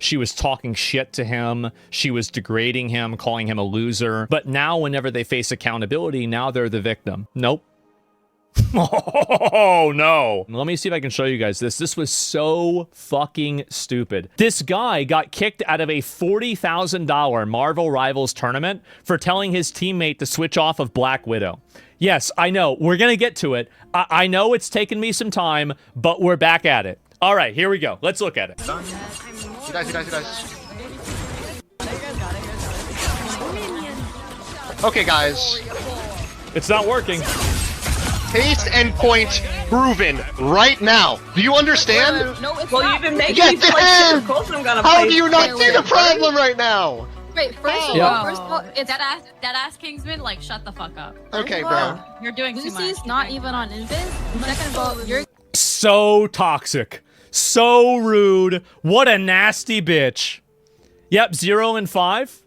She was talking shit to him. She was degrading him, calling him a loser. But now whenever they face accountability, now they're the victim. Nope. Oh, no. Let me see if I can show you guys this. This was so fucking stupid. This guy got kicked out of a $40,000 Marvel Rivals tournament for telling his teammate to switch off of Black Widow. Yes, I know. We're going to get to it. I know it's taken me some time, but we're back at it. All right, here we go. Let's look at it. You guys. Okay, guys. It's not working. Taste and point proven right now. Do you understand? No, it's not. You've been making Get me feel like shit. Of course I'm gonna How play. do you not see the problem right now? Wait, first of all, it's deadass Kingsman, like, shut the fuck up. Okay, bro. You're doing too much. Lucy's not even on Invis. Second of all, you're So toxic. So rude. What a nasty bitch. Yep, 0 and 5.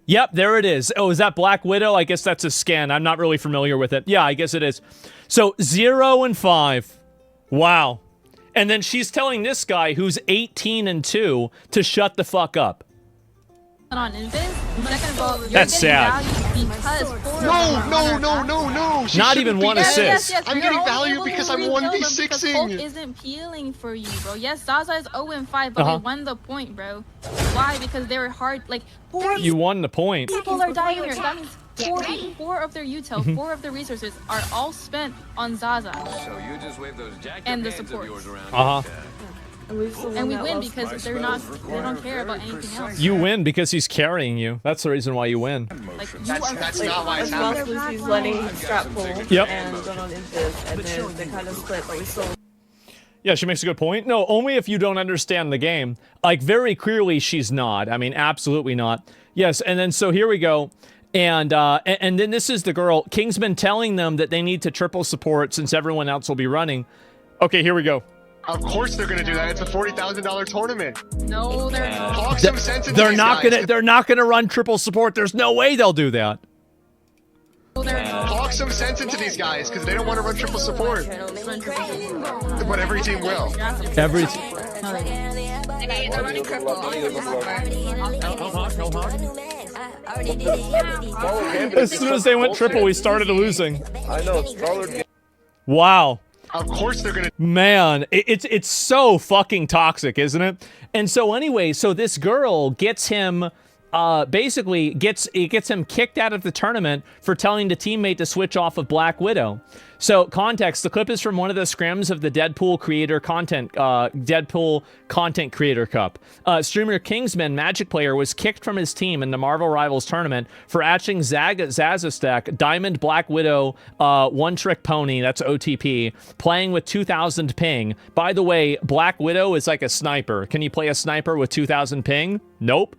Yep, there it is. Oh, is that Black Widow? I guess that's a scan. I'm not really familiar with it. Yeah, I guess it is. So 0 and 5. Wow. And then she's telling this guy who's 18 and 2 to shut the fuck up. on Invis. Second of all, you're That's sad. No. Not even one assist. Yes, I'm getting value because I'm 1v6ing. Hulk isn't peeling for you, bro. Yes, Zaza is 0 and 5, but we won the point, bro. Why? Because they were hard. Like, You won the point. people are dying here. That means four of their util, 4 of their resources are all spent on Zaza. So you just wave those jacked And the hands of support. yours around. And we win because they don't care about anything else. You win because he's carrying you. That's the reason why you win. Like, That's not why it's As well happening. as Lucy's letting strap pull Yep. and going on Invis, and then they kind of split, but we still. Yeah, she makes a good point. No, only if you don't understand the game. Like, very clearly she's not. I mean, absolutely not. Yes, and then so here we go. And then this is the girl. Kingsman telling them that they need to triple support since everyone else will be running. Okay, here we go. Of course they're gonna do that. It's a $40,000 tournament. no, they're not. Talk some sense into They're these not guys. gonna. They're not gonna run triple support. There's no way they'll do that. Talk some sense into these guys because they don't want to run triple support. But every team will. Every. They're running triple. As soon as they went triple, we started losing. I know, Scarlet. Wow. Of course they're gonna. Man, it's so fucking toxic, isn't it? And so anyway, so this girl gets him, basically gets him kicked out of the tournament for telling the teammate to switch off of Black Widow. So context: the clip is from one of the scrims of the Deadpool Content Creator Cup. Streamer Kingsman, Magic player, was kicked from his team in the Marvel Rivals tournament for atching Zaza Stack, Diamond Black Widow, One Trick Pony, that's OTP, playing with 2000 ping. By the way, Black Widow is like a sniper. Can you play a sniper with 2000 ping? Nope.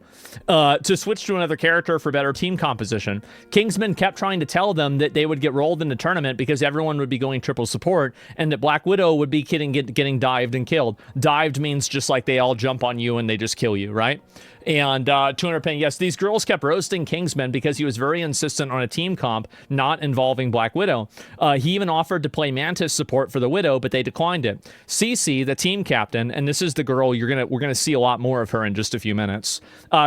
To switch to another character for better team composition. Kingsman kept trying to tell them that they would get rolled in the tournament because everyone would be going triple support and that Black Widow would be getting dived and killed. Dived means just like they all jump on you and they just kill you, right? And 200 ping. Yes, these girls kept roasting Kingsman because he was very insistent on a team comp not involving Black Widow. He even offered to play Mantis support for the Widow, but they declined it. Cece, the team captain, and this is the girl we're gonna see a lot more of her in just a few minutes,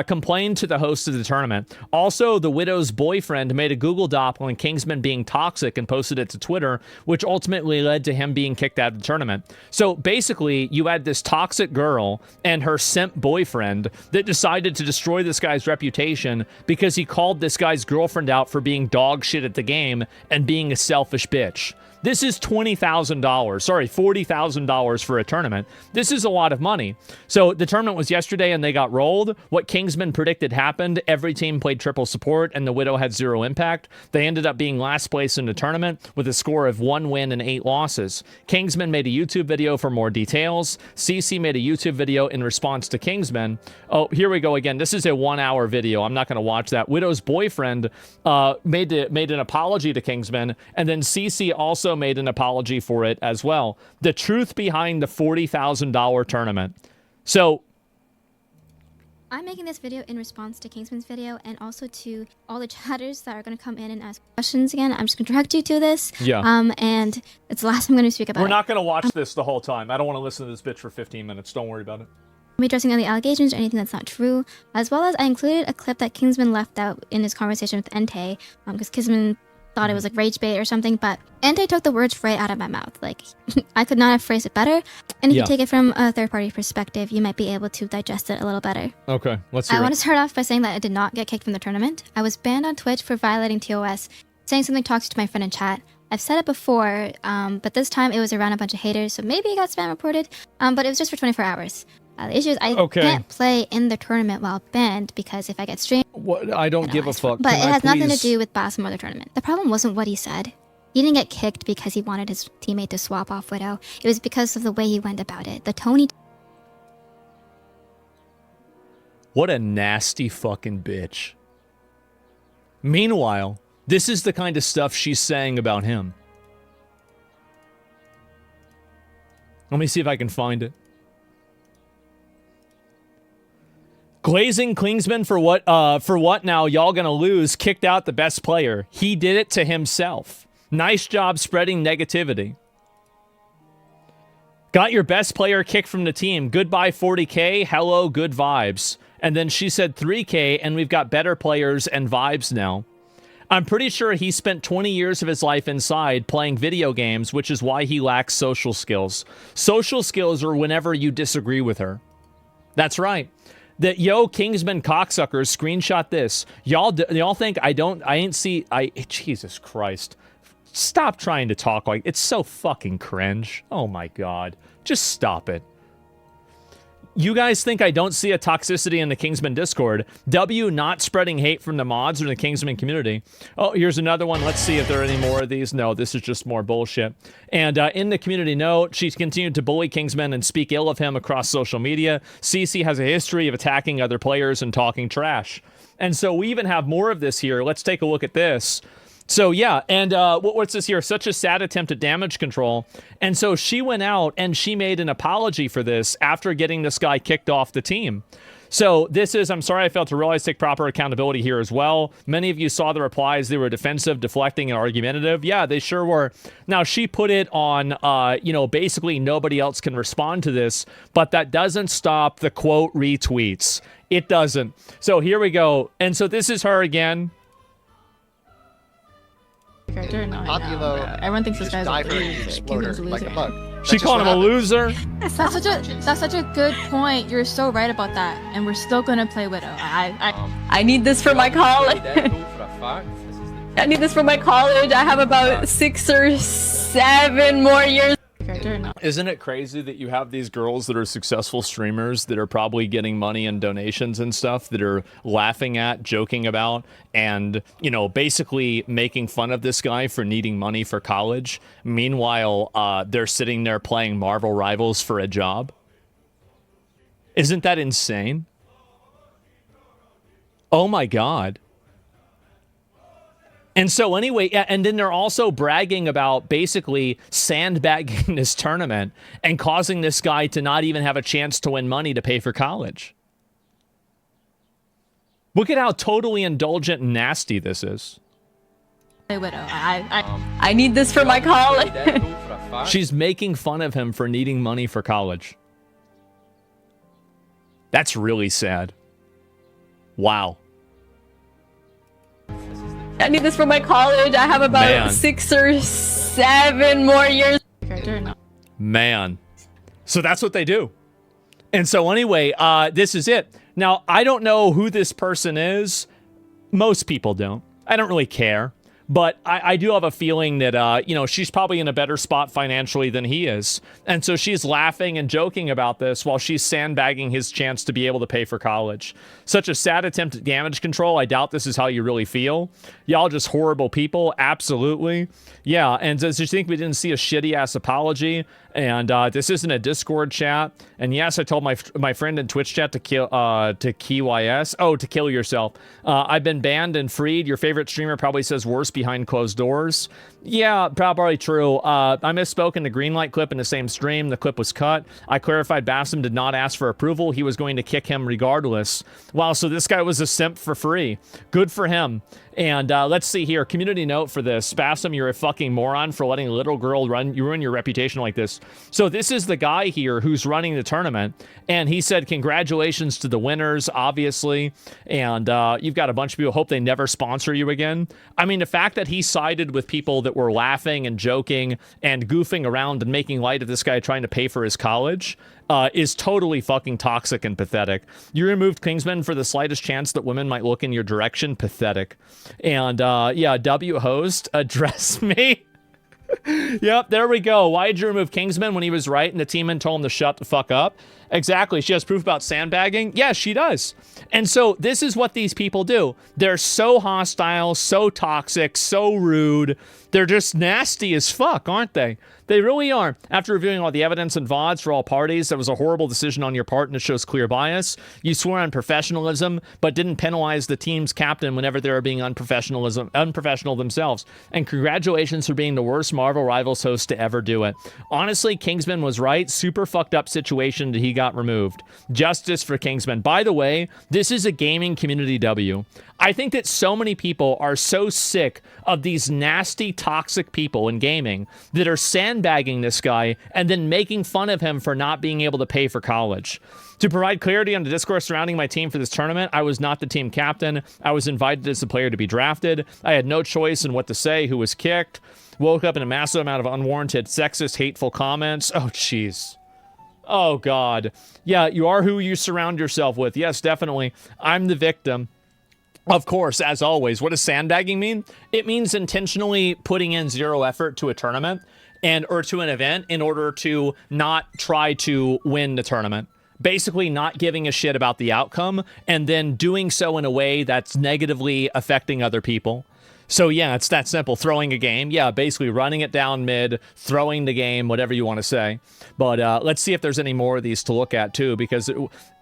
complained to the host of the tournament. Also, the Widow's boyfriend made a Google Doc on Kingsman being toxic and posted it to Twitter, which ultimately led to him being kicked out of the tournament. So basically, you had this toxic girl and her simp boyfriend that decided to destroy this guy's reputation because he called this guy's girlfriend out for being dog shit at the game and being a selfish bitch. This is $20,000, sorry, $40,000 for a tournament. This is a lot of money. So the tournament was yesterday and they got rolled. What Kingsman predicted happened. Every team played triple support and the Widow had 0 impact. They ended up being last place in the tournament with a score of 1 win and 8 losses. Kingsman made a YouTube video for more details. CC made a YouTube video in response to Kingsman. Oh, here we go again. This is a 1-hour video. I'm not going to watch that. Widow's boyfriend made an apology to Kingsman, and then CC also made an apology for it as well. The truth behind the $40,000 tournament. So I'm making this video in response to Kingsman's video and also to all the chatters that are going to come in and ask questions again. I'm just going to direct you to this. Yeah. And it's the last I'm going to speak about We're it. not going to watch this the whole time. I don't want to listen to this bitch for 15 minutes. Don't worry about it. I'll be addressing any allegations or anything that's not true, as well as I included a clip that Kingsman left out in his conversation with Entei, because Kingsman thought it was like rage bait or something, but Entei took the words right out of my mouth. Like, I could not have phrased it better, and if you take it from a third-party perspective, you might be able to digest it a little better. Okay, let's hear I it. want to start off by saying that I did not get kicked from the tournament. I was banned on Twitch for violating TOS, saying something toxic to my friend in chat. I've said it before, but this time it was around a bunch of haters, so maybe it got spam reported, but it was just for 24 hours. The issue is I can't play in the tournament while banned because if I get streamed... What? I don't give a fuck. But it has nothing to do with Basm or the tournament. The problem wasn't what he said. He didn't get kicked because he wanted his teammate to swap off Widow. It was because of the way he went about it. The Tony... What a nasty fucking bitch. Meanwhile, this is the kind of stuff she's saying about him. Let me see if I can find it. Glazing Klingsman for what now? Y'all gonna lose. Kicked out the best player. He did it to himself. Nice job spreading negativity. Got your best player kicked from the team. Goodbye 40k. Hello, good vibes. And then she said 3k and we've got better players and vibes now. I'm pretty sure he spent 20 years of his life inside playing video games, which is why he lacks social skills. Social skills are whenever you disagree with her. That's right. That yo Kingsman cocksuckers screenshot this. Y'all think Jesus Christ. Stop trying to talk like it's so fucking cringe. Oh my god. Just stop it. You guys think I don't see a toxicity in the Kingsman Discord? W not spreading hate from the mods or the Kingsman community. Oh, here's another one. Let's see if there are any more of these. No, this is just more bullshit. And in the community note, she's continued to bully Kingsman and speak ill of him across social media. CC has a history of attacking other players and talking trash. And so we even have more of this here. Let's take a look at this. So yeah, and what's this here? Such a sad attempt at damage control. And so she went out and she made an apology for this after getting this guy kicked off the team. So this is, I'm sorry I failed to realize, take proper accountability here as well. Many of you saw the replies. They were defensive, deflecting, and argumentative. Yeah, they sure were. Now, she put it on, basically nobody else can respond to this, but that doesn't stop the quote retweets. It doesn't. So here we go. And so this is her again. Everyone thinks this guy's a loser. She called him a loser. That's such a good point. You're so right about that, and we're still gonna play Widow. I need this for my college. I need this for my college. I have about 6 or 7 more years. Isn't it crazy that you have these girls that are successful streamers that are probably getting money and donations and stuff that are laughing at, joking about, and, basically making fun of this guy for needing money for college. Meanwhile, they're sitting there playing Marvel Rivals for a job. Isn't that insane? Oh my God. And so anyway, and then they're also bragging about basically sandbagging this tournament and causing this guy to not even have a chance to win money to pay for college. Look at how totally indulgent and nasty this is. Widow. I need this for my college. She's making fun of him for needing money for college. That's really sad. Wow. I need this for my college. I have about 6 or 7 more years. Man. So that's what they do. And so anyway, this is it. Now, I don't know who this person is. Most people don't. I don't really care. But I do have a feeling that, she's probably in a better spot financially than he is. And so she's laughing and joking about this while she's sandbagging his chance to be able to pay for college. Such a sad attempt at damage control. I doubt this is how you really feel. Y'all just horrible people. Absolutely. Yeah. And does you think we didn't see a shitty ass apology? And this isn't a Discord chat. And yes, I told my friend in Twitch chat to kill KYS. Oh, to kill yourself. I've been banned and freed. Your favorite streamer probably says worse behind closed doors. Yeah, probably true. I misspoke in the Greenlight clip in the same stream. The clip was cut. I clarified Bassam did not ask for approval. He was going to kick him regardless. Wow, so this guy was a simp for free. Good for him. And let's see here. Community note for this. Bassam, you're a fucking moron for letting a little girl ruin your reputation like this. So this is the guy here who's running the tournament. And he said, congratulations to the winners, obviously. And you've got a bunch of people. Hope they never sponsor you again. I mean, the fact that he sided with people that were laughing and joking and goofing around and making light of this guy trying to pay for his college is totally fucking toxic and pathetic. You removed Kingsman for the slightest chance that women might look in your direction. Pathetic. And yeah, W host, address me. Yep, there we go. Why did you remove Kingsman when he was right and the teamman told him to shut the fuck up? Exactly. She has proof about sandbagging? Yes, she does. And so this is what these people do. They're so hostile, so toxic, so rude. They're just nasty as fuck, aren't they? They really are. After reviewing all the evidence and VODs for all parties, that was a horrible decision on your part and it shows clear bias. You swore on professionalism, but didn't penalize the team's captain whenever they were being unprofessional themselves. And congratulations for being the worst Marvel Rivals host to ever do it. Honestly, Kingsman was right. Super fucked up situation that he got removed. Justice for Kingsman. By the way, this is a gaming community W. I think that so many people are so sick of these nasty, toxic people in gaming that are sandbagging this guy and then making fun of him for not being able to pay for college. To provide clarity on the discourse surrounding my team for this tournament, I was not the team captain. I was invited as a player to be drafted. I had no choice in what to say, who was kicked. Woke up in a massive amount of unwarranted, sexist, hateful comments. Oh, jeez. Oh, God. Yeah, you are who you surround yourself with. Yes, definitely. I'm the victim. Of course, as always. What does sandbagging mean? It means intentionally putting in zero effort to a tournament or to an event in order to not try to win the tournament. Basically not giving a shit about the outcome and then doing so in a way that's negatively affecting other people. So yeah, it's that simple. Throwing a game. Yeah, basically running it down mid, throwing the game, whatever you want to say. But let's see if there's any more of these to look at too, because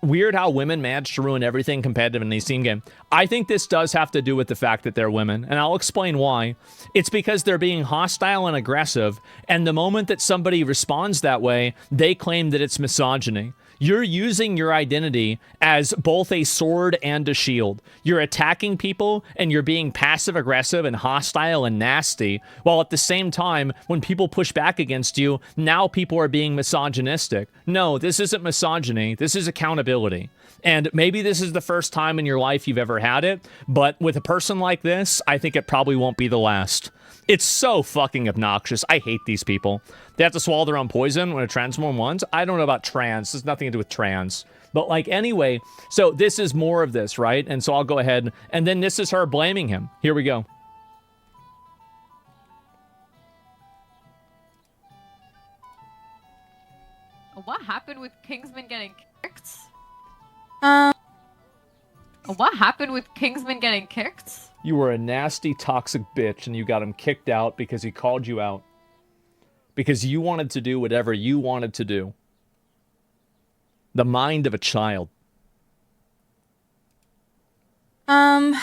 weird how women manage to ruin everything competitive in these team game. I think this does have to do with the fact that they're women, and I'll explain why. It's because they're being hostile and aggressive, and the moment that somebody responds that way, they claim that it's misogyny. You're using your identity as both a sword and a shield. You're attacking people and you're being passive aggressive and hostile and nasty, while at the same time, when people push back against you, now people are being misogynistic. No, this isn't misogyny. This is accountability. And maybe this is the first time in your life you've ever had it, but with a person like this, I think it probably won't be the last. It's so fucking obnoxious. I hate these people. They have to swallow their own poison when a trans woman wants. I don't know about trans. This has nothing to do with trans. But like, anyway, so this is more of this, right? And so I'll go ahead. And then this is her blaming him. Here we go. What happened with Kingsman getting kicked? What happened with Kingsman getting kicked? You were a nasty, toxic bitch, and you got him kicked out because he called you out. Because you wanted to do whatever you wanted to do. The mind of a child. So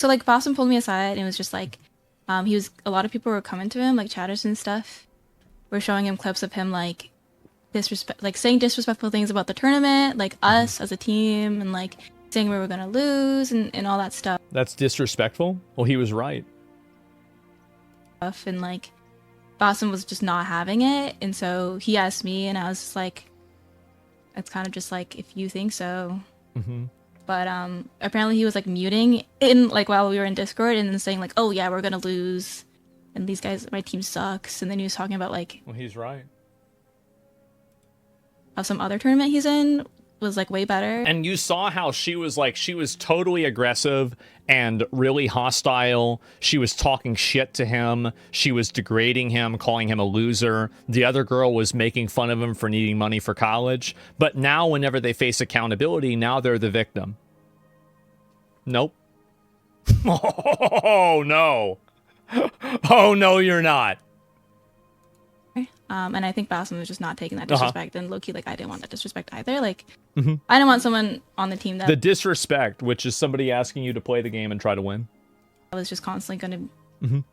like Boston pulled me aside and it was just like, a lot of people were coming to him, like chatters and stuff. We're showing him clips of him like saying disrespectful things about the tournament, like us as a team, and like saying we were gonna lose and all that stuff. That's disrespectful? Well, he was right. And like, Boston was just not having it, and so he asked me, and I was just like, it's kind of just like, if you think so. Mm-hmm. But apparently he was like muting in like while we were in Discord and then saying like, oh yeah, we're gonna lose, and these guys, my team sucks, and then he was talking about like, well, he's right. Of some other tournament he's in was like way better. And you saw how she was totally aggressive and really hostile. She was talking shit to him. She was degrading him, calling him a loser. The other girl was making fun of him for needing money for college. But now whenever they face accountability, now they're the victim. Nope. Oh, no. Oh, no, you're not. And I think Bassam was just not taking that disrespect, and low-key, like, I didn't want that disrespect either. Like, I didn't want someone on the team that The disrespect, which is somebody asking you to play the game and try to win. was just constantly gonna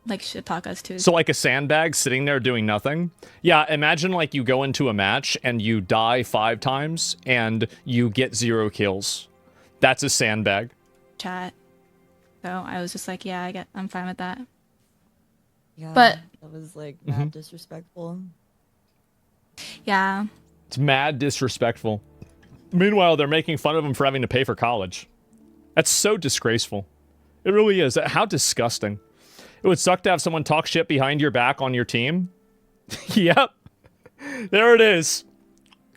like shit talk us too. So like a sandbag sitting there doing nothing. Yeah, imagine like you go into a match and you die 5 times and you get 0 kills. That's a sandbag. Chat. So I was just like, yeah, I'm fine with that. Yeah, But that was like mad disrespectful. yeah, It's mad disrespectful. Meanwhile, they're making fun of him for having to pay for college. That's so disgraceful. It really is. How disgusting. It would suck to have someone talk shit behind your back on your team. Yep. There it is.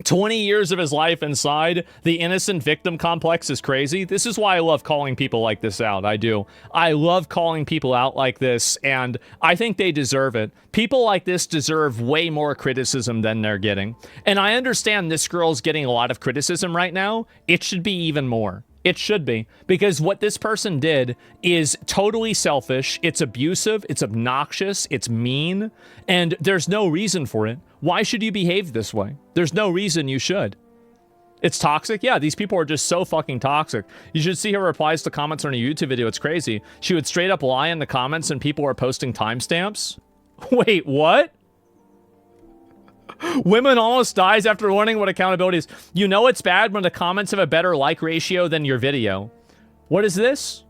20 years of his life inside. The innocent victim complex is crazy. This is why I love calling people like this out. I do. I love calling people out like this, and I think they deserve it. People like this deserve way more criticism than they're getting. And I understand this girl's getting a lot of criticism right now. It should be even more. It should be, because what this person did is totally selfish. It's abusive. It's obnoxious. It's mean. And there's no reason for it. Why should you behave this way? There's no reason you should. It's toxic. Yeah, these people are just so fucking toxic. You should see her replies to comments on a YouTube video. It's crazy. She would straight up lie in the comments and people are posting timestamps. Wait, what? Women almost dies after learning what accountability is. You know it's bad when the comments have a better like ratio than your video. What is this?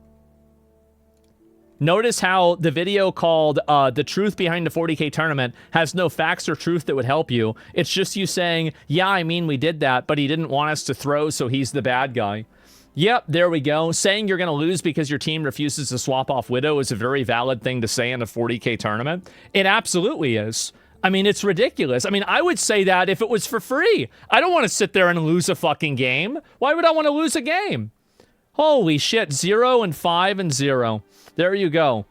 Notice how the video called The Truth Behind the 40K Tournament has no facts or truth that would help you. It's just you saying, yeah, I mean, we did that, but he didn't want us to throw, so he's the bad guy. Yep, there we go. Saying you're going to lose because your team refuses to swap off Widow is a very valid thing to say in a 40K tournament. It absolutely is. I mean, it's ridiculous. I mean, I would say that if it was for free. I don't want to sit there and lose a fucking game. Why would I want to lose a game? Holy shit, 0 and 5 and 0. There you go.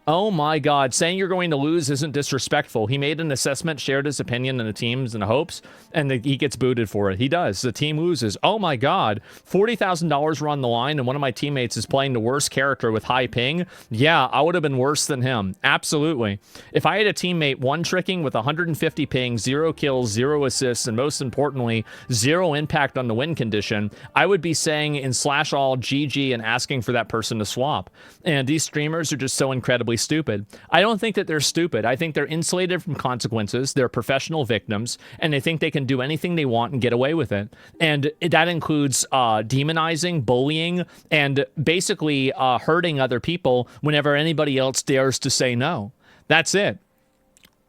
Oh my god, saying you're going to lose isn't disrespectful. He made an assessment, shared his opinion in the teams and the hopes, and he gets booted for it. He does. The team loses. Oh my god. $40,000 were on the line, and one of my teammates is playing the worst character with high ping. Yeah, I would have been worse than him. Absolutely. If I had a teammate one-tricking with 150 ping, 0 kills, 0 assists, and most importantly, 0 impact on the win condition, I would be saying in /all GG and asking for that person to swap. And these streamers are just so incredibly stupid. I don't think that they're stupid. I think they're insulated from consequences. They're professional victims, and they think they can do anything they want and get away with it. And that includes demonizing, bullying, and basically hurting other people whenever anybody else dares to say no. That's it.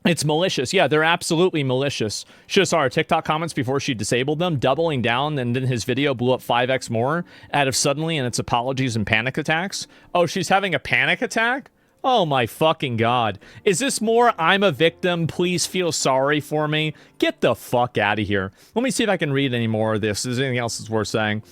It's malicious. Yeah, they're absolutely malicious. Should have saw her TikTok comments before she disabled them, doubling down, and then his video blew up 5x more out of suddenly and its apologies and panic attacks. Oh, she's having a panic attack? Oh my fucking god. Is this more I'm a victim, please feel sorry for me? Get the fuck out of here. Let me see if I can read any more of this. Is there anything else that's worth saying?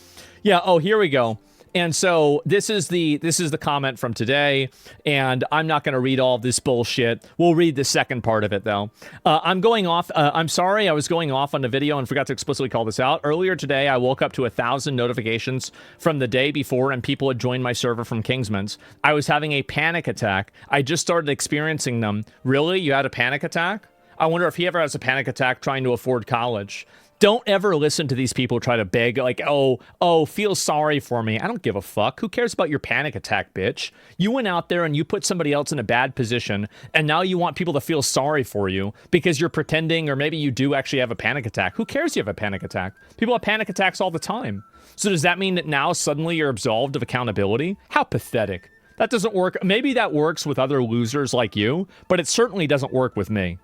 Yeah, oh, here we go. And so this is the comment from today, and I'm not going to read all this bullshit. We'll read the second part of it, though. I'm sorry I was going off on the video and forgot to explicitly call this out. Earlier today, I woke up to 1,000 notifications from the day before, and people had joined my server from Kingsman's. I was having a panic attack. I just started experiencing them. Really? You had a panic attack? I wonder if he ever has a panic attack trying to afford college. Don't ever listen to these people try to beg, like, oh, feel sorry for me. I don't give a fuck. Who cares about your panic attack, bitch? You went out there and you put somebody else in a bad position, and now you want people to feel sorry for you because you're pretending, or maybe you do actually have a panic attack. Who cares you have a panic attack? People have panic attacks all the time. So does that mean that now suddenly you're absolved of accountability? How pathetic. That doesn't work. Maybe that works with other losers like you, but it certainly doesn't work with me.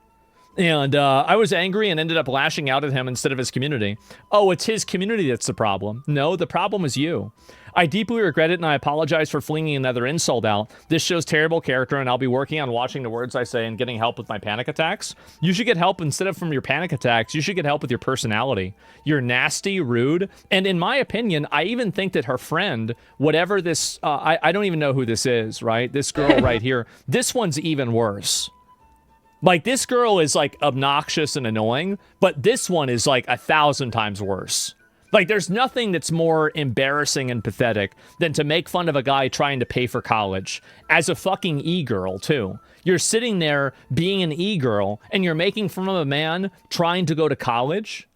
And I was angry and ended up lashing out at him instead of his community. Oh, it's his community that's the problem. No, the problem is you. I deeply regret it, and I apologize for flinging another insult out. This shows terrible character, and I'll be working on watching the words I say and getting help with my panic attacks. You should get help instead of from your panic attacks. You should get help with your personality. You're nasty, rude, and in my opinion, I even think that her friend, whatever this, I don't even know who this is, right? This girl right here, this one's even worse. Like, this girl is, like, obnoxious and annoying, but this one is, like, 1,000 times worse. Like, there's nothing that's more embarrassing and pathetic than to make fun of a guy trying to pay for college as a fucking e-girl, too. You're sitting there being an e-girl, and you're making fun of a man trying to go to college?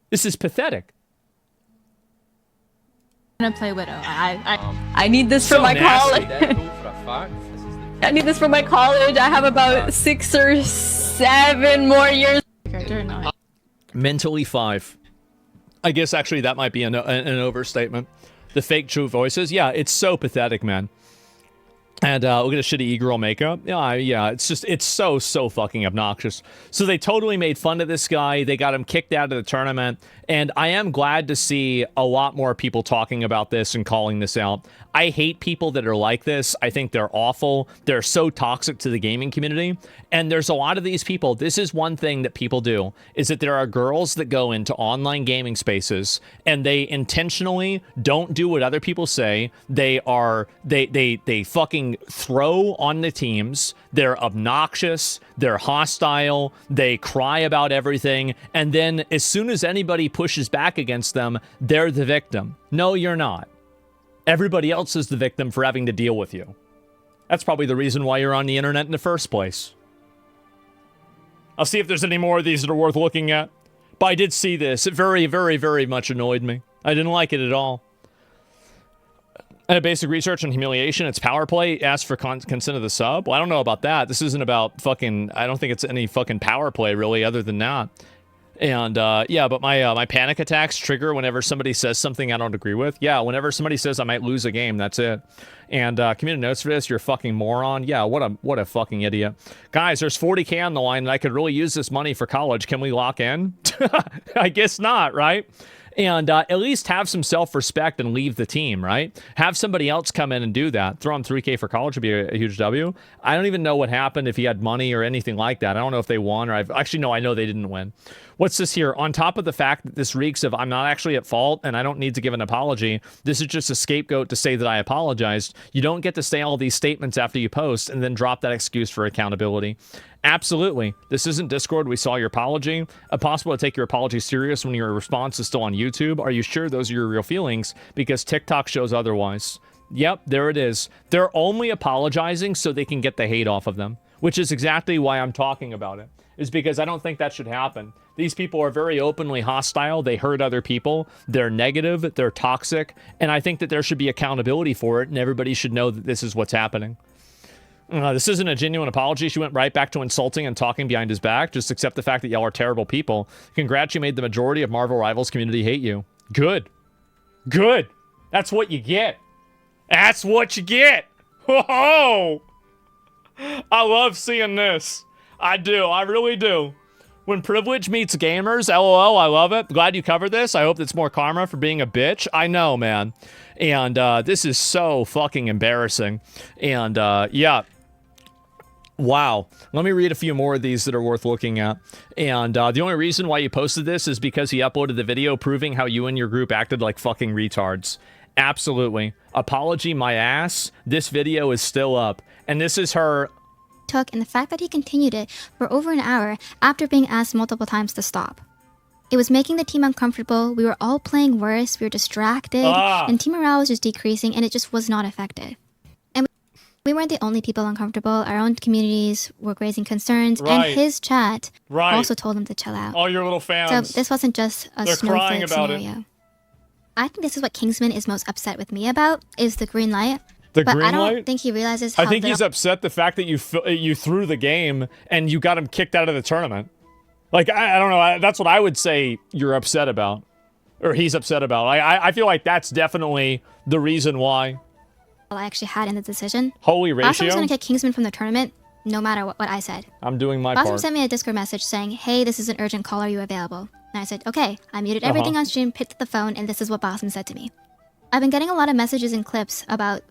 This is pathetic. I'm gonna play Widow. I need this for So my nasty. college. I need this for my college. I have about 6 or 7 more years. Mentally 5. I guess actually that might be an overstatement. The fake true voices. Yeah, it's so pathetic, man. And look at a shitty e-girl makeup. Yeah, it's so fucking obnoxious. So they totally made fun of this guy. They got him kicked out of the tournament. And I am glad to see a lot more people talking about this and calling this out. I hate people that are like this. I think they're awful. They're so toxic to the gaming community. And there's a lot of these people. This is one thing that people do, is that there are girls that go into online gaming spaces and they intentionally don't do what other people say. They fucking throw on the teams. They're obnoxious. They're hostile. They cry about everything. And then as soon as anybody pushes back against them, they're the victim. No, you're not. Everybody else is the victim for having to deal with you. That's probably the reason why you're on the internet in the first place. I'll see if there's any more of these that are worth looking at. But I did see this. It very, very, very much annoyed me. I didn't like it at all. And a basic research on humiliation. It's power play. Ask for consent of the sub. Well, I don't know about that. This isn't about fucking... I don't think it's any fucking power play, really, other than that. And, yeah, but my panic attacks trigger whenever somebody says something I don't agree with. Yeah, whenever somebody says I might lose a game, that's it. And, community notes for this, you're a fucking moron. Yeah, what a fucking idiot. Guys, there's 40K on the line, and I could really use this money for college. Can we lock in? I guess not, right? And at least have some self-respect and leave the team, right? Have somebody else come in and do that. Throw him 3K for college would be a huge W. I don't even know what happened, if he had money or anything like that. I don't know if they won, or actually, no, I know they didn't win. What's this here? On top of the fact that this reeks of I'm not actually at fault and I don't need to give an apology, this is just a scapegoat to say that I apologized. You don't get to say all these statements after you post and then drop that excuse for accountability. Absolutely. This isn't Discord. We saw your apology. Impossible to take your apology serious when your response is still on YouTube. Are you sure those are your real feelings? Because TikTok shows otherwise. Yep, there it is. They're only apologizing so they can get the hate off of them, which is exactly why I'm talking about it, is because I don't think that should happen. These people are very openly hostile. They hurt other people. They're negative. They're toxic. And I think that there should be accountability for it, and everybody should know that this is what's happening. This isn't a genuine apology. She went right back to insulting and talking behind his back. Just accept the fact that y'all are terrible people. Congrats, you made the majority of Marvel Rivals community hate you. Good. Good. That's what you get. That's what you get. Whoa! I love seeing this. I do. I really do. When privilege meets gamers, LOL, I love it. Glad you covered this. I hope it's more karma for being a bitch. I know, man. And this is so fucking embarrassing. And yeah. Wow. Let me read a few more of these that are worth looking at. And the only reason why you posted this is because he uploaded the video proving how you and your group acted like fucking retards. Absolutely. Apology my ass. This video is still up. And this is her... took, and the fact that he continued it for over an hour after being asked multiple times to stop. It was making the team uncomfortable. We were all playing worse. We were distracted, and team morale was just decreasing, and it just was not effective. And we weren't the only people uncomfortable. Our own communities were raising concerns, and his chat also told him to chill out. All your little fans. So this wasn't just a snowflake scenario. I think this is what Kingsman is most upset with me about, is the green light. But I don't think he realizes how... I think he's upset the fact that you threw the game and you got him kicked out of the tournament. Like, I don't know. That's what I would say you're upset about. Or he's upset about. I feel like that's definitely the reason why. I actually had in the decision. Holy ratio. Boston was going to kick Kingsman from the tournament, no matter what I said. I'm doing my part. Boston sent me a Discord message saying, hey, this is an urgent call. Are you available? And I said, okay. I muted everything on stream, picked up the phone, and this is what Boston said to me. I've been getting a lot of messages and clips about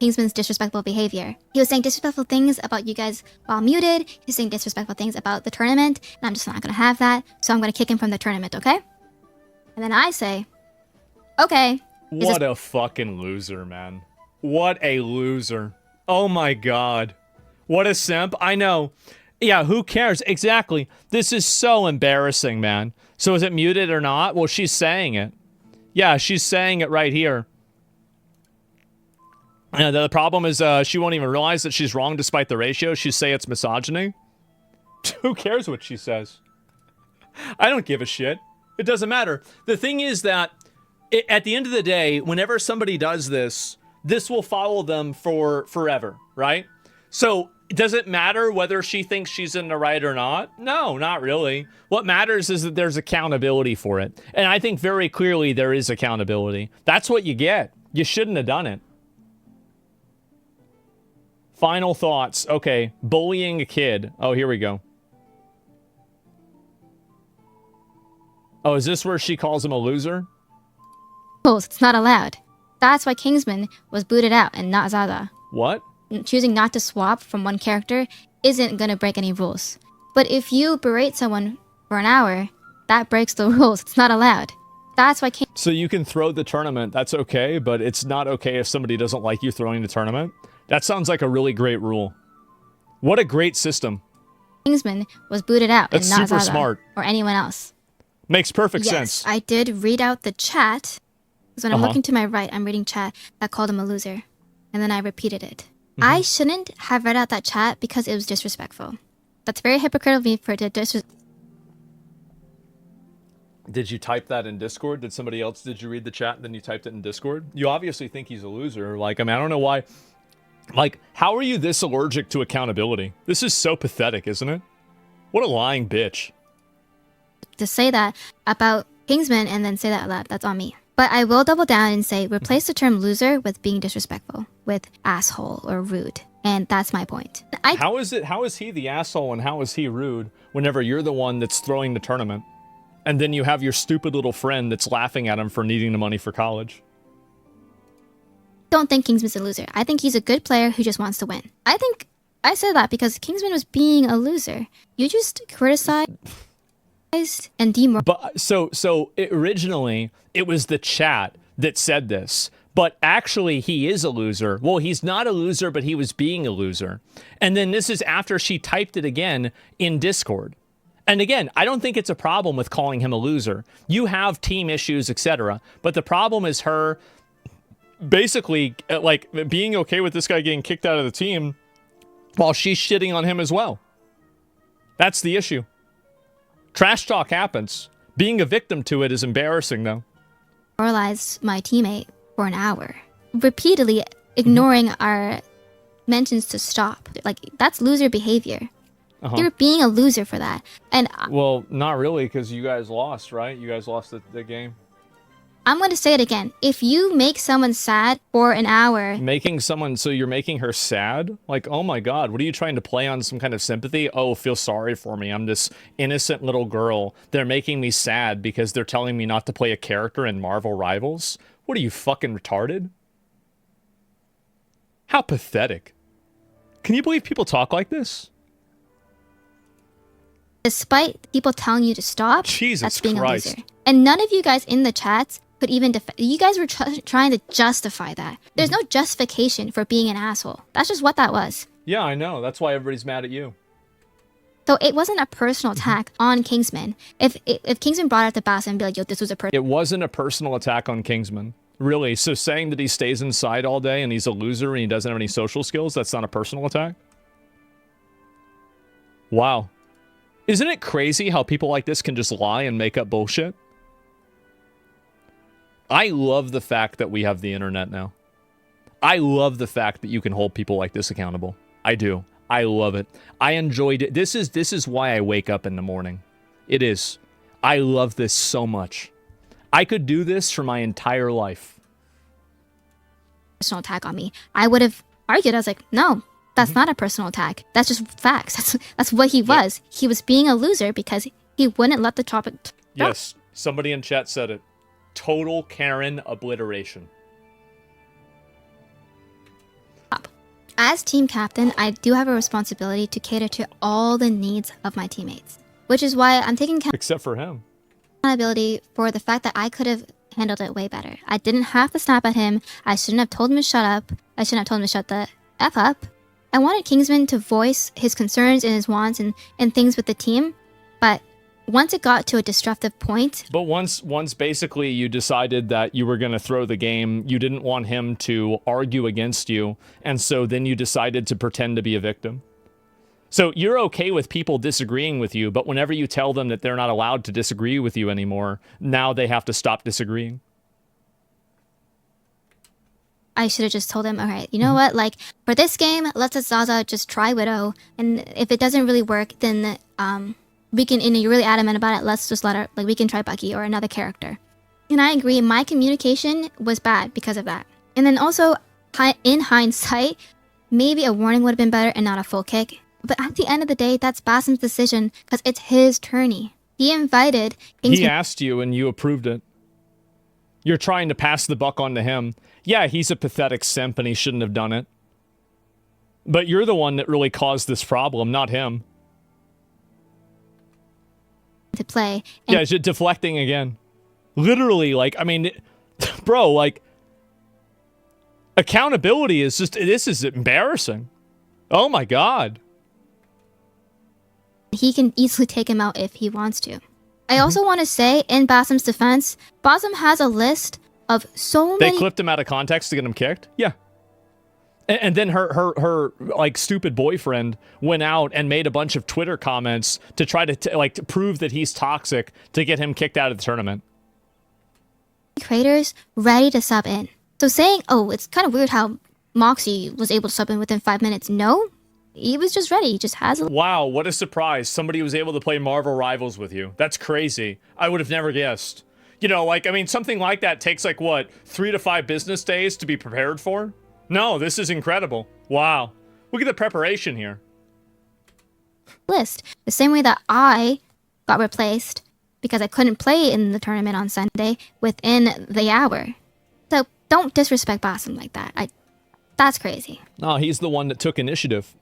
Kingsman's disrespectful behavior. He was saying disrespectful things about you guys while muted. He was saying disrespectful things about the tournament, and I'm just not gonna have that, so I'm gonna kick him from the tournament, okay? And then I say, okay. What a fucking loser, man. What a loser. Oh my god. What a simp. I know. Yeah, who cares? Exactly. This is so embarrassing, man. So is it muted or not? Well, she's saying it. Yeah, she's saying it right here. And the problem is she won't even realize that she's wrong despite the ratio. She'll say it's misogyny. Who cares what she says? I don't give a shit. It doesn't matter. The thing is that at the end of the day, whenever somebody does this, this will follow them for forever, right? So does it matter whether she thinks she's in the right or not? No, not really. What matters is that there's accountability for it. And I think very clearly there is accountability. That's what you get. You shouldn't have done it. Final thoughts. Okay, bullying a kid. Oh, here we go. Oh, is this where she calls him a loser? Rules, it's not allowed. That's why Kingsman was booted out and not Zaza. What? Choosing not to swap from one character isn't gonna break any rules. But if you berate someone for an hour, that breaks the rules. It's not allowed. That's why So you can throw the tournament, that's okay, but it's not okay if somebody doesn't like you throwing the tournament? That sounds like a really great rule. What a great system. Kingsman was booted out That's and not super Zaza smart. or anyone else. Makes perfect Yes, sense. I did read out the chat. Because when I'm looking to my right, I'm reading chat that called him a loser. And then I repeated it. I shouldn't have read out that chat because it was disrespectful. That's very hypocritical of me for it to Did you type that in Discord? Did somebody else, did you read the chat and then you typed it in Discord? You obviously think he's a loser. Like, I mean, I don't know why. Like, how are you this allergic to accountability? This is so pathetic, isn't it? What a lying bitch. to say that about Kingsman and then say that out loud. That's on me. But I will double down and say replace the term loser with being disrespectful, with asshole or rude. And that's my point. How is he the asshole and how is he rude whenever you're the one that's throwing the tournament? And then you have your stupid little friend that's laughing at him for needing the money for college. Don't think Kingsman's a loser. I think he's a good player who just wants to win. I think I said that because Kingsman was being a loser. You just criticized and demoralized. But so originally it was the chat that said this, but actually he is a loser. Well, he's not a loser, but he was being a loser. And then this is after she typed it again in Discord. And again, I don't think it's a problem with calling him a loser. You have team issues, etc. But the problem is her basically like being okay with this guy getting kicked out of the team while she's shitting on him as well. That's the issue. Trash talk happens. Being a victim to it is embarrassing, though. Demoralized my teammate for an hour, repeatedly ignoring our mentions to stop. Like, that's loser behavior. You're being a loser for that. And well, not really, because you guys lost, right? You guys lost the game. I'm going to say it again. If you make someone sad for an hour... Making someone... So you're making her sad? Like, oh my god, what are you trying to play on some kind of sympathy? Oh, feel sorry for me. I'm this innocent little girl. They're making me sad because they're telling me not to play a character in Marvel Rivals? What are you, fucking retarded? How pathetic. Can you believe people talk like this? Despite people telling you to stop, Jesus that's being Christ. a loser. And none of you guys in the chats could even you guys were trying to justify that. There's no justification for being an asshole. That's just what that was. Yeah, I know. That's why everybody's mad at you. So it wasn't a personal attack on Kingsman. If Kingsman brought it up to Bass and be like, yo, this was a It wasn't a personal attack on Kingsman. Really? So saying that he stays inside all day and he's a loser and he doesn't have any social skills, that's not a personal attack? Wow. Isn't it crazy how people like this can just lie and make up bullshit? I love the fact that we have the internet now. I love the fact that you can hold people like this accountable. I do. I love it. I enjoyed it. This is why I wake up in the morning. It is. I love this so much. I could do this for my entire life. personal attack on me. I would have argued. I was like, no, that's not a personal attack. That's just facts. That's what he was. He was being a loser because he wouldn't let the topic. Yes, somebody in chat said it. Total Karen obliteration. As team captain, I do have a responsibility to cater to all the needs of my teammates, which is why I'm taking Except for him. accountability for the fact that I could have handled it way better. I didn't have to snap at him. I shouldn't have told him to shut up. I shouldn't have told him to shut the F up. I wanted Kingsman to voice his concerns and his wants and things with the team, but once it got to a disruptive point, But once basically you decided that you were going to throw the game, you didn't want him to argue against you, and so then you decided to pretend to be a victim. So you're okay with people disagreeing with you, but whenever you tell them that they're not allowed to disagree with you anymore, now they have to stop disagreeing. I should have just told him, all right, you know what? Like, for this game, let's let Zaza just try Widow. And if it doesn't really work, then we can, and you're really adamant about it, let's just let her, like, we can try Bucky or another character. And I agree, my communication was bad because of that. And then also, in hindsight, maybe a warning would have been better and not a full kick. But at the end of the day, that's Basim's decision because it's his tourney. He invited Kingsman. He asked you and you approved it. You're trying to pass the buck on to him. Yeah, he's a pathetic simp and he shouldn't have done it. But you're the one that really caused this problem, not him. To play. Yeah, it's just deflecting again. Literally, like, I mean, bro, like, accountability is just, this is embarrassing. Oh my God. He can easily take him out if he wants to. I also want to say, in Basim's defense, Basim has a list of so many... They clipped him out of context to get him kicked? Yeah. And then her like, stupid boyfriend went out and made a bunch of Twitter comments to try to, to prove that he's toxic to get him kicked out of the tournament. Creators ready to sub in. So saying, oh, it's kind of weird how Moxie was able to sub in within 5 minutes. No, he was just ready. He just has a... Wow, what a surprise. Somebody was able to play Marvel Rivals with you. That's crazy. I would have never guessed. You know, like, I mean, something like that takes, like, what, 3 to 5 business days to be prepared for? No, this is incredible. Wow. Look at the preparation here. List. The same way that I got replaced because I couldn't play in the tournament on Sunday within the hour. So don't disrespect Basim like that. That's crazy. No, he's the one that took initiative.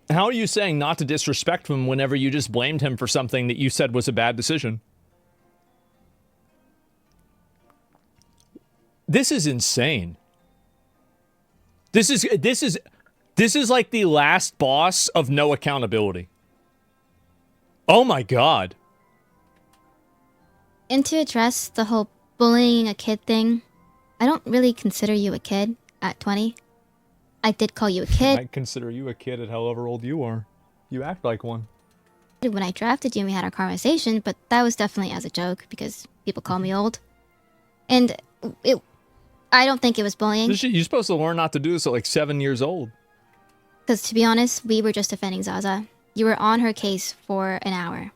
How are you saying not to disrespect him whenever you just blamed him for something that you said was a bad decision? This is insane. This is like the last boss of no accountability. Oh my God. And to address the whole bullying a kid thing, I don't really consider you a kid at 20. I did call you a kid. I consider you a kid at however old you are. You act like one. When I drafted you and we had our conversation, but that was definitely as a joke because people call me old. And I don't think it was bullying. You're supposed to learn not to do this at like 7 years old. Because to be honest, we were just defending Zaza. You were on her case for an hour.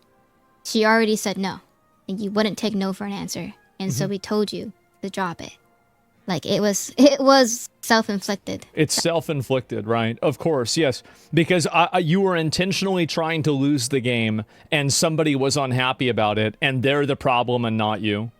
She already said no. And you wouldn't take no for an answer. And so we told you to drop it. Like, it was self-inflicted. It's self-inflicted, right? Of course, yes. Because you were intentionally trying to lose the game, and somebody was unhappy about it, and they're the problem and not you.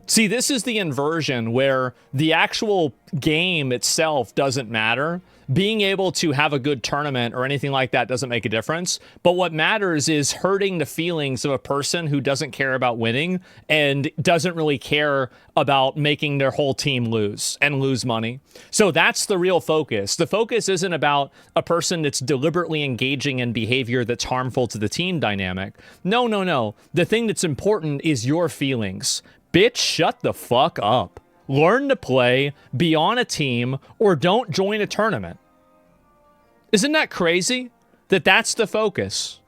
See, this is the inversion where the actual game itself doesn't matter. Being able to have a good tournament or anything like that doesn't make a difference. But what matters is hurting the feelings of a person who doesn't care about winning and doesn't really care about making their whole team lose and lose money. So that's the real focus. The focus isn't about a person that's deliberately engaging in behavior that's harmful to the team dynamic. No, no, no. The thing that's important is your feelings. Bitch, shut the fuck up. Learn to play, be on a team, or don't join a tournament. Isn't that crazy? That's the focus.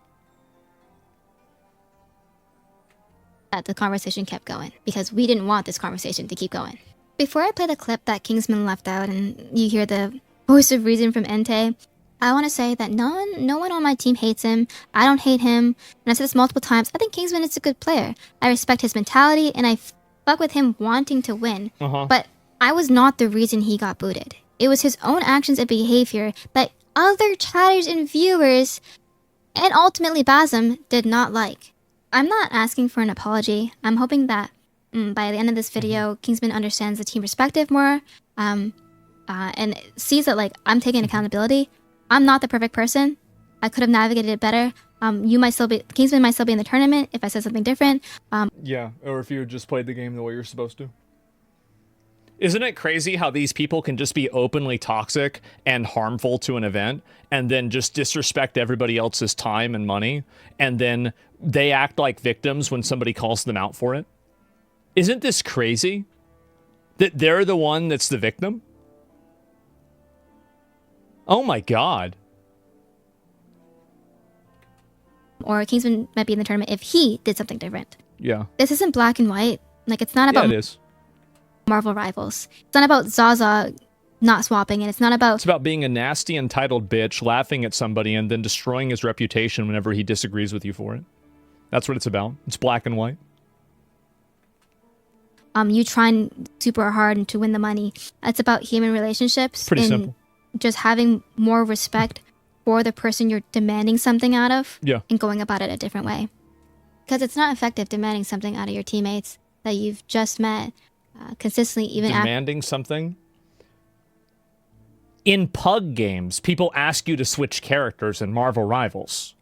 That the conversation kept going because we didn't want this conversation to keep going. Before I play the clip that Kingsman left out and you hear the voice of reason from Entei, I want to say that no one on my team hates him. I don't hate him. And I've said this multiple times. I think Kingsman is a good player. I respect his mentality and I fuck with him wanting to win. But I was not the reason he got booted. It was his own actions and behavior that other chatters and viewers, and ultimately Basim, did not like. I'm not asking for an apology. I'm hoping that by the end of this video, Kingsman understands the team perspective more, and sees that, like, I'm taking accountability. I'm not the perfect person. I could have navigated it better. Kingsman might still be in the tournament if I said something different. Yeah, or if you just played the game the way you're supposed to. Isn't it crazy how these people can just be openly toxic and harmful to an event and then just disrespect everybody else's time and money, and then they act like victims when somebody calls them out for it? Isn't this crazy? That they're the one that's the victim? Oh my god. Or Kingsman might be in the tournament if he did something different. Yeah. This isn't black and white. Like, it's not about Yeah, it is. Marvel Rivals. It's not about Zaza not swapping, and it's not about... It's about being a nasty, entitled bitch, laughing at somebody, and then destroying his reputation whenever he disagrees with you for it. That's what it's about. It's black and white. You trying super hard to win the money. It's about human relationships. Pretty and simple. just having more respect for the person you're demanding something out of. Yeah. And going about it a different way. Because it's not effective demanding something out of your teammates that you've just met consistently, even after... Demanding something? In Pug games, people ask you to switch characters in Marvel Rivals.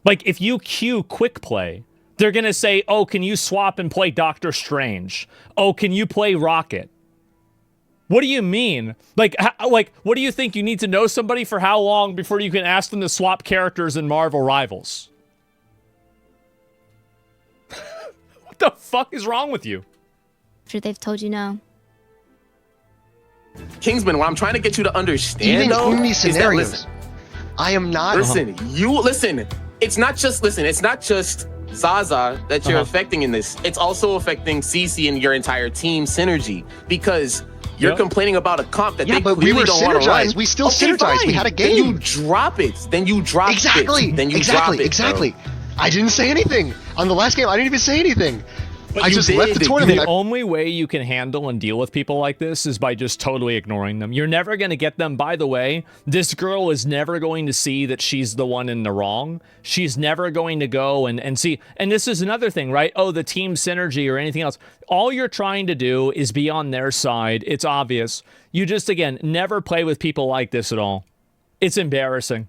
Like, if you queue quick play, they're going to say, oh, can you swap and play Doctor Strange? Oh, can you play Rocket? What do you mean? Like, what do you think? You need to know somebody for how long before you can ask them to swap characters in Marvel Rivals? What the fuck is wrong with you? After they've told you no. Kingsman, what I'm trying to get you to understand, Even though, in these is that, scenarios, listen, I am not. listen. It's not just Zaza that you're affecting in this. It's also affecting CC and your entire team synergy, because you're complaining about a comp that they but clearly we were don't want to run. synergized. We still synergized. Fine. We had a game. Then you drop it. Then you drop Exactly. it. Then you exactly. drop it. Exactly. Bro. I didn't say anything on the last game. I didn't even say anything. But I you just did. left the tournament. The only way you can handle and deal with people like this is by just totally ignoring them. You're never going to get them. By the way, this girl is never going to see that she's the one in the wrong. She's never going to go and see. And this is another thing, right? Oh, the team synergy or anything else. All you're trying to do is be on their side. It's obvious. You just, again, never play with people like this at all. It's embarrassing.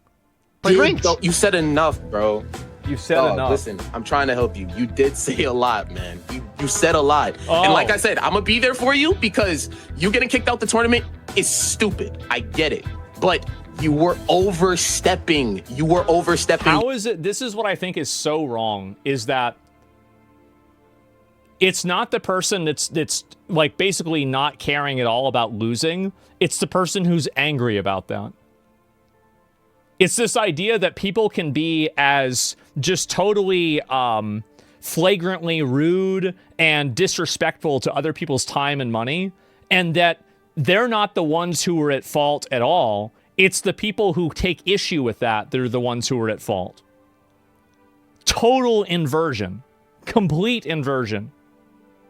You said enough, bro. You said enough. Listen, I'm trying to help you. You did say a lot, man. You said a lot. Oh. And like I said, I'm going to be there for you, because you getting kicked out the tournament is stupid. I get it. But you were overstepping. How is it? This is what I think is so wrong, is that it's not the person that's like basically not caring at all about losing. It's the person who's angry about that. It's this idea that people can be as just totally flagrantly rude and disrespectful to other people's time and money, and that they're not the ones who are at fault at all. It's the people who take issue with that are the ones who are at fault. Total inversion. Complete inversion.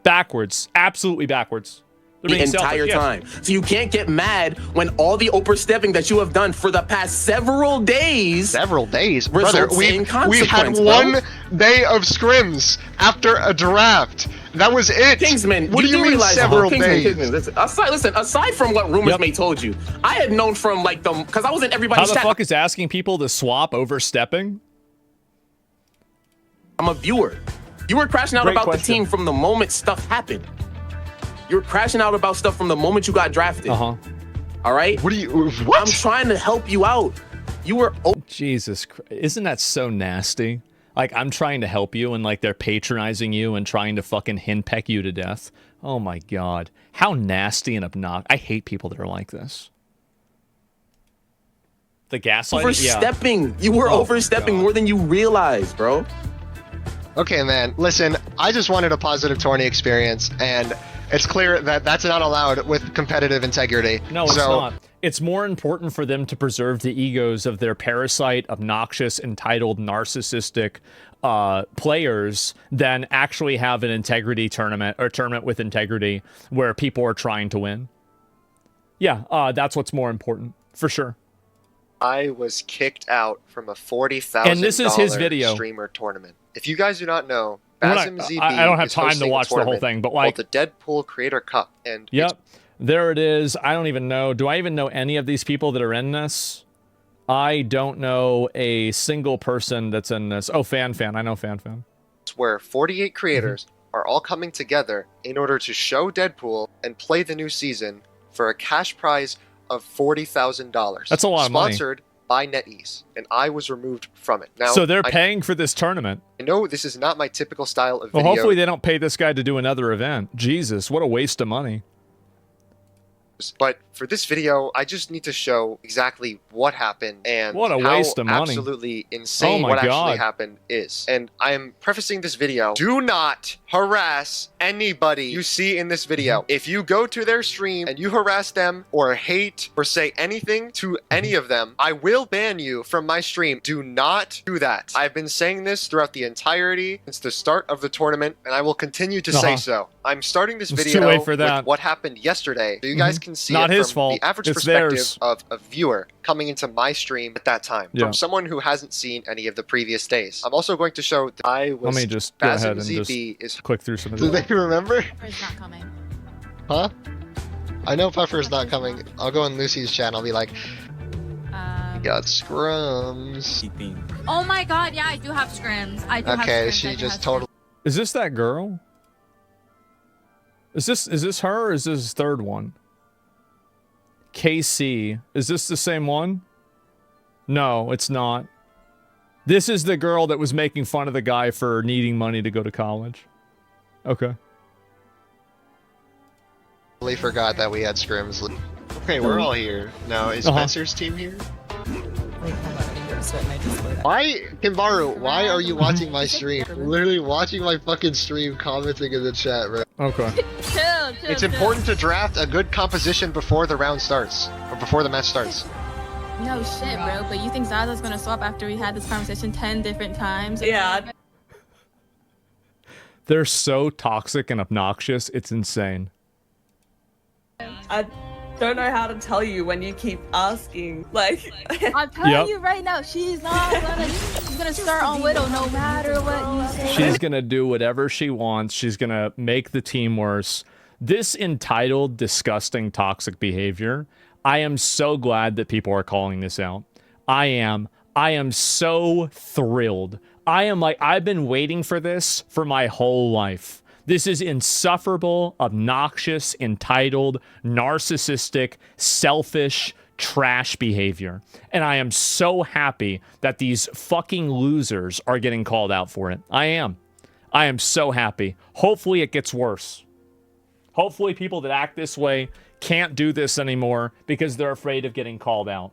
Backwards. Absolutely backwards. The entire time. So you can't get mad when all the overstepping that you have done for the past several days. Brother, we've had one day of scrims after a draft. That was it. Kingsman, what do you mean several days? Kingsman, listen, aside from what rumors may told you, I had known from like because I was in everybody's chat. How the fuck is asking people to swap overstepping? I'm a viewer. You were crashing out Great about question. the team from the moment stuff happened. You're crashing out about stuff from the moment you got drafted. All right? What? I'm trying to help you out. You were... Jesus Christ. Isn't that so nasty? Like, I'm trying to help you, and like they're patronizing you and trying to fucking henpeck you to death. Oh my god. How nasty and obnoxious. I hate people that are like this. The gaslighting? Overstepping. You were overstepping more than you realize, bro. Okay, man. Listen, I just wanted a positive tourney experience, and it's clear that that's not allowed with competitive integrity. No, it's not. It's more important for them to preserve the egos of their parasite, obnoxious, entitled, narcissistic players than actually have an integrity tournament, or tournament with integrity where people are trying to win. Yeah, that's what's more important, for sure. I was kicked out from a $40,000 and this is his video. Streamer tournament. If you guys do not know, I ZB don't have is time to hosting watch a the whole tournament thing, but like called the Deadpool Creator Cup, and yep, there it is. I don't even know. Do I even know any of these people that are in this? I don't know a single person that's in this. Oh, Fan. I know Fan. it's where 48 creators are all coming together in order to show Deadpool and play the new season for a cash prize of $40,000. That's a lot of money. Sponsored by NetEase, and I was removed from it. Now, So they're paying for this tournament. I know this is not my typical style of Well, video. hopefully they don't pay this guy to do another event. Jesus, what a waste of money. But for this video, I just need to show exactly what happened and What a how waste of money. absolutely insane Oh my what God. actually happened is. And I am prefacing this video. Do not harass anybody you see in this video. Mm-hmm. If you go to their stream and you harass them or hate or say anything to any of them, I will ban you from my stream. Do not do that. I've been saying this throughout the entirety since the start of the tournament, and I will continue to say so. I'm starting this It's video too late for that. with what happened yesterday, so you guys can see Not it his from fault. the average It's perspective theirs. of a viewer coming into my stream at that time, Yeah. from someone who hasn't seen any of the previous days. I'm also going to show that I was. Let me just go ahead and ZB just click through some of Do this. they remember? Puffer's not coming. Huh? I know Puffer's not coming. I'll go on Lucy's channel, be like, got scrums. Oh my god, yeah, I do have scrims. I do have Okay, scrims. I she do just have totally. Is this that girl? Is this her or is this the third one? KC. Is this the same one? No, it's not. This is the girl that was making fun of the guy for needing money to go to college. Okay. Totally forgot that we had scrims. Okay, we're all here. No, is Spencer's team here? Why, Kimbaru, why are you watching my stream? Literally watching my fucking stream, commenting in the chat, bro. Okay. Chill. It's important to draft a good composition before the round starts. Or before the match starts. No shit, bro. But you think Zaza's gonna swap after we had this conversation 10 different times? Yeah. They're so toxic and obnoxious, it's insane. I don't know how to tell you when you keep asking. Like, I'm telling Yep. you right now, she's gonna start on Widow no matter what you say. She's gonna do whatever she wants. She's gonna make the team worse. This entitled, disgusting, toxic behavior, I am so glad that people are calling this out. I am so thrilled. I've been waiting for this for my whole life. This is insufferable, obnoxious, entitled, narcissistic, selfish, trash behavior. And I am so happy that these fucking losers are getting called out for it. I am so happy. Hopefully it gets worse. Hopefully people that act this way can't do this anymore because they're afraid of getting called out.